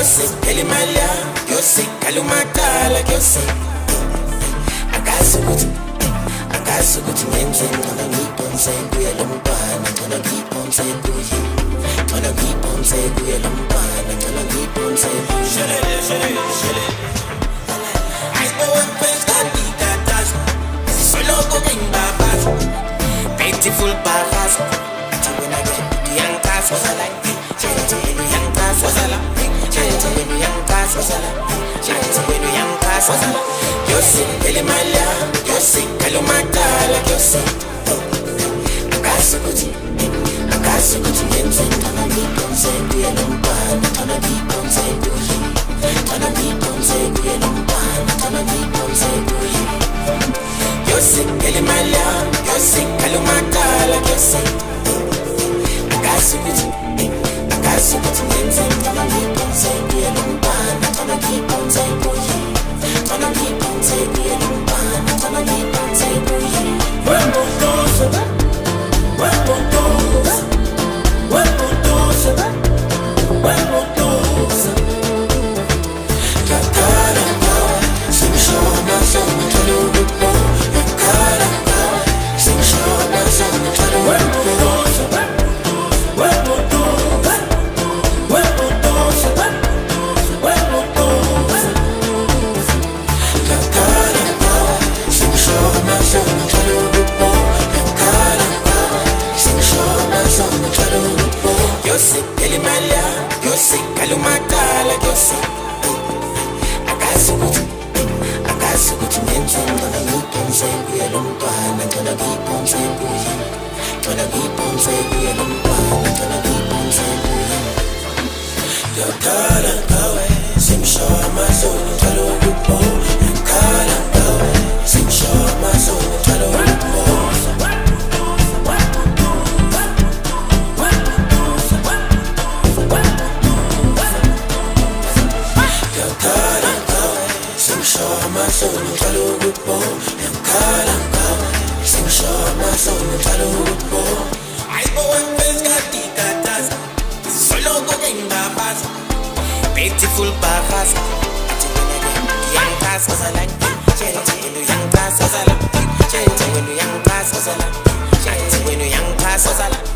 Yossi, Kelimalia, Yossi, Kalumatala, Yossi. Akasukuti, Nenzen, gonna keep on saying, we are Lumpana, gonna keep on saying, gonna keep on saying, we are Lumpana, gonna keep on saying, I know one face that we got us, solo cooking babas, beautiful babas, when I get the young cast was a like, young cast was a like, young cast was a like, young cast was a like, Yossi, Kelimalia, Yossi, Kalumatala, Yossi. Akasukuti, Nenzen, gonna keep on saying, we are Lumpana, gonna keep on saying, gonna keep on saying, we are Lumpana, gonna keep on saying, Yossi, Kelimalia, Yossi, Kalumatala, Yossi. Akasukuti, Nenzen, gonna keep on saying, we are Lumpana, gonna keep on saying, gonna keep on saying, we are Lumpana, gonna keep on saying, Yossi, Kelimalia, Yossi, Kalumatala, Yossi. Akasukuti, Nenzen, gonna keep on saying, we are Lumpana, gonna keep on saying, gonna keep on saying, we are Lumpana, gonna keep on saying, Yakala, Kawe, Simshaw, my soul, Talo, Lupo, Yakala, Kawe, Simshaw, my soul, Talo, Lupo. My soul, Talo, Lupo, Yakala, Kawe, Simshaw, my soul, Talo, Lupo. I go and face Gatas, solo cooking babas, beautiful babas. Young class was a like, young class was a like, young class was a like, young class was a like.